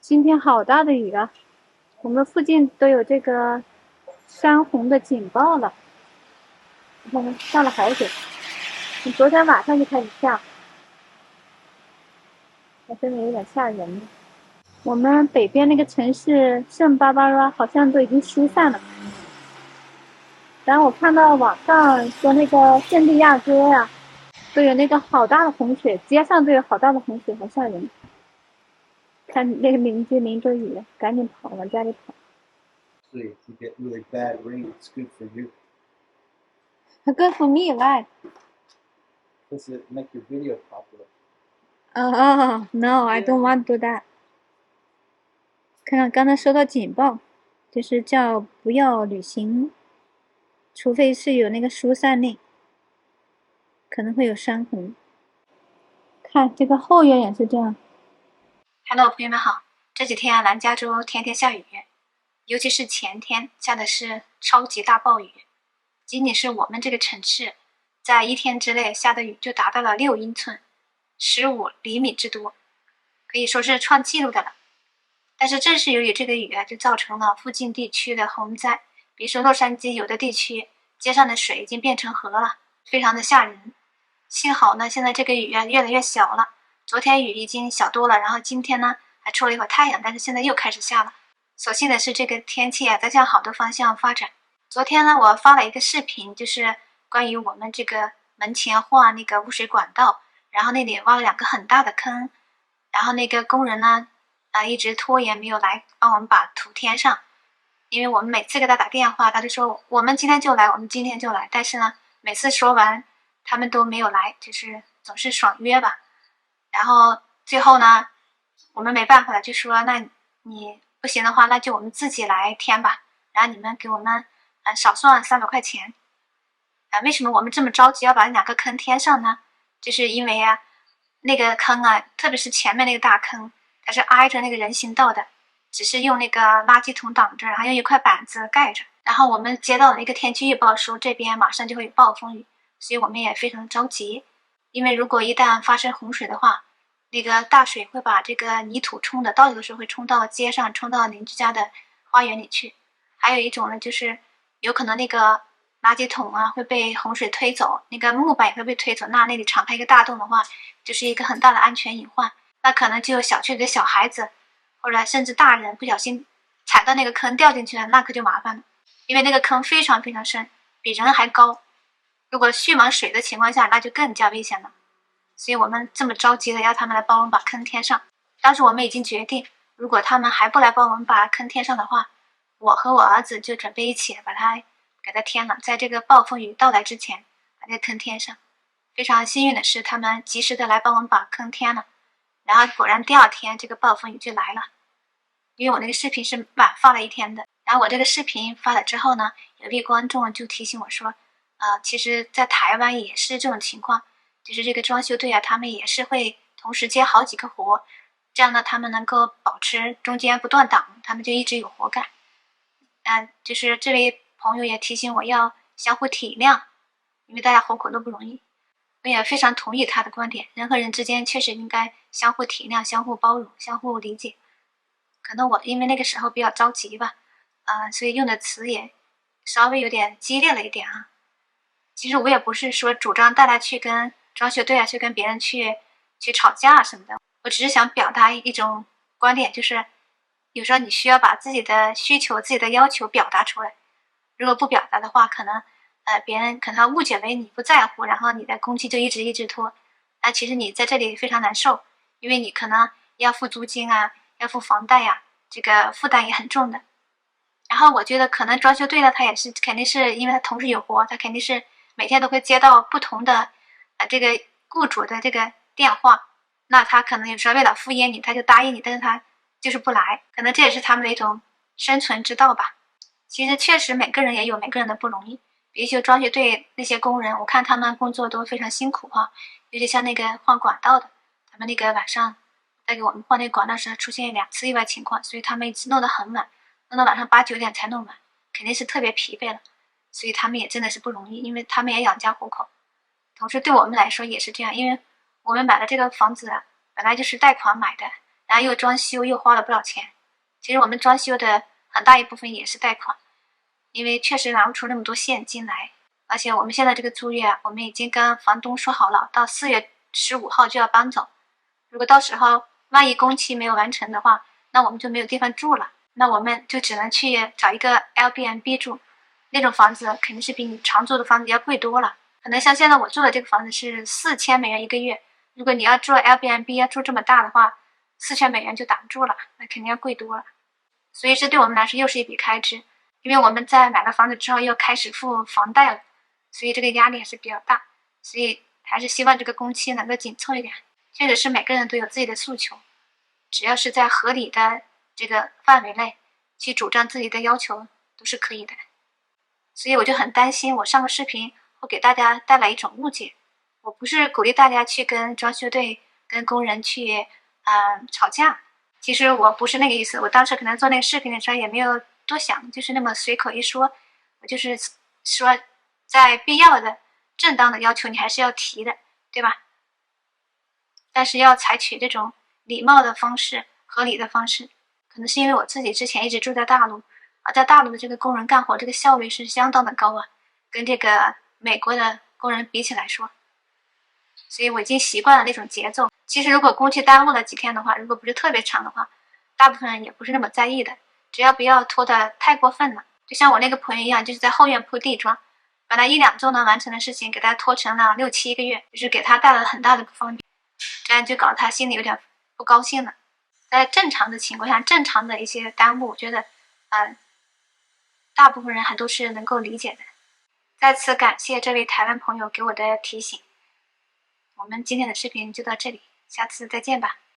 今天好大的雨啊！我们附近都有这个山洪的警报了。你看看，下了好久，从昨天晚上就开始下，还真的有点吓人。我们北边那个城市圣巴巴拉好像都已经疏散了。然后我看到网上说那个圣地亚哥呀，都有那个好大的洪水，街上都有好大的洪水，好吓人。看那个邻居淋着雨，赶紧跑往家里跑。If you get really bad rain, it's good for you Good for me, why? because it make your video popular. Oh, no, I don't want to do that. 看看刚才收到警报，就是叫不要旅行，除非是有那个疏散令，可能会有山洪。看这个后院也是这样。Hello，朋友们好。这几天南加州天天下雨，尤其是前天下的是超级大暴雨。仅仅是我们这个城市，在一天之内下的雨就达到了6英寸，15厘米之多，可以说是创纪录的了。但是正是由于这个雨啊，就造成了附近地区的洪灾。比如说洛杉矶有的地区街上的水已经变成河了，非常的吓人。幸好呢，现在这个雨啊越来越小了。昨天雨已经小多了，然后今天呢还出了一会儿太阳，但是现在又开始下了。所幸的是，这个天气啊在向好的方向发展。昨天呢，我发了一个视频，就是关于我们这个门前换那个污水管道，然后那里挖了2个很大的坑，然后那个工人呢，一直拖延没有来帮我们把土填上。因为我们每次给他打电话，他就说我们今天就来，我们今天就来。但是呢，每次说完他们都没有来，就是总是爽约吧。然后最后呢，我们没办法了，就说那你不行的话，那就我们自己来填吧。然后你们给我们少算300块钱。为什么我们这么着急要把2个坑填上呢？就是因为啊，那个坑啊，特别是前面那个大坑，它是挨着那个人行道的，只是用那个垃圾桶挡着，然后用一块板子盖着。然后我们接到了一个天气预报说这边马上就会有暴风雨，所以我们也非常着急。因为如果一旦发生洪水的话，那个大水会把这个泥土冲的，到有的时候会冲到街上，冲到邻居家的花园里去。还有一种呢，就是有可能那个垃圾桶啊会被洪水推走，那个木板也会被推走，那里敞开一个大洞的话，就是一个很大的安全隐患。那可能就有小区里的小孩子，或者甚至大人不小心踩到那个坑掉进去了，那可就麻烦了。因为那个坑非常非常深，比人还高，如果蓄满水的情况下，那就更加危险了。所以我们这么着急的要他们来帮我们把坑填上。当时我们已经决定，如果他们还不来帮我们把坑填上的话，我和我儿子就准备一起把它给它填了，在这个暴风雨到来之前把这个坑填上。非常幸运的是，他们及时的来帮我们把坑填了，然后果然第2天这个暴风雨就来了。因为我那个视频是晚发了1天的，然后我这个视频发了之后呢，有位观众就提醒我说，其实在台湾也是这种情况，就是这个装修队啊，他们也是会同时接好几个活，这样呢，他们能够保持中间不断档，他们就一直有活干。就是这位朋友也提醒我要相互体谅，因为大家活口都不容易。我也非常同意他的观点，人和人之间确实应该相互体谅、相互包容、相互理解。可能我因为那个时候比较着急吧，所以用的词也稍微有点激烈了一点啊。其实我也不是说主张大家去跟装修队啊，去跟别人去吵架什么的，我只是想表达一种观点，就是有时候你需要把自己的需求、自己的要求表达出来。如果不表达的话，可能别人可能误解为你不在乎，然后你的工期就一直拖。那其实你在这里非常难受，因为你可能要付租金啊，要付房贷呀，这个负担也很重的。然后我觉得可能装修队呢，他也是肯定是因为他同时有活，他肯定是每天都会接到不同的这个雇主的这个电话，那他可能有时候为了敷衍你，他就答应你，但是他就是不来，可能这也是他们的一种生存之道吧。其实确实每个人也有每个人的不容易，比如说装修队那些工人，我看他们工作都非常辛苦哈，尤其像那个换管道的，他们那个晚上在给我们换那个管道时出现2次意外情况，所以他们一直弄得很晚，弄到晚上8、9点才弄完，肯定是特别疲惫了。所以他们也真的是不容易，因为他们也养家糊口。同时对我们来说也是这样，因为我们买的这个房子啊，本来就是贷款买的，然后又装修又花了不少钱。其实我们装修的很大一部分也是贷款，因为确实拿不出那么多现金来。而且我们现在这个租约，我们已经跟房东说好了，到4月15号就要搬走。如果到时候万一工期没有完成的话，那我们就没有地方住了，那我们就只能去找一个 Airbnb 住。那种房子肯定是比你常住的房子要贵多了，可能像现在我住的这个房子是4000美元一个月，如果你要住 Airbnb 要住这么大的话，4000美元就挡不住了，那肯定要贵多了。所以这对我们来说又是一笔开支，因为我们在买了房子之后又开始付房贷了，所以这个压力还是比较大。所以还是希望这个工期能够紧凑一点。确实是每个人都有自己的诉求，只要是在合理的这个范围内去主张自己的要求都是可以的。所以我就很担心我上个视频会给大家带来一种误解。我不是鼓励大家去跟装修队跟工人去吵架，其实我不是那个意思。我当时可能做那个视频的时候也没有多想，就是那么随口一说。我就是说在必要的正当的要求你还是要提的，对吧？但是要采取这种礼貌的方式，合理的方式。可能是因为我自己之前一直住在大陆，在大陆的这个工人干活这个效率是相当的高啊，跟这个美国的工人比起来说，所以我已经习惯了那种节奏。其实如果工期耽误了几天的话，如果不是特别长的话，大部分人也不是那么在意的，只要不要拖得太过分了。就像我那个朋友一样，就是在后院铺地砖，本来1、2周能完成的事情给他拖成了6、7个月，就是给他带来了很大的不方便，这样就搞得他心里有点不高兴了。在正常的情况下，正常的一些耽误，我觉得大部分人还都是能够理解的。再次感谢这位台湾朋友给我的提醒。我们今天的视频就到这里，下次再见吧。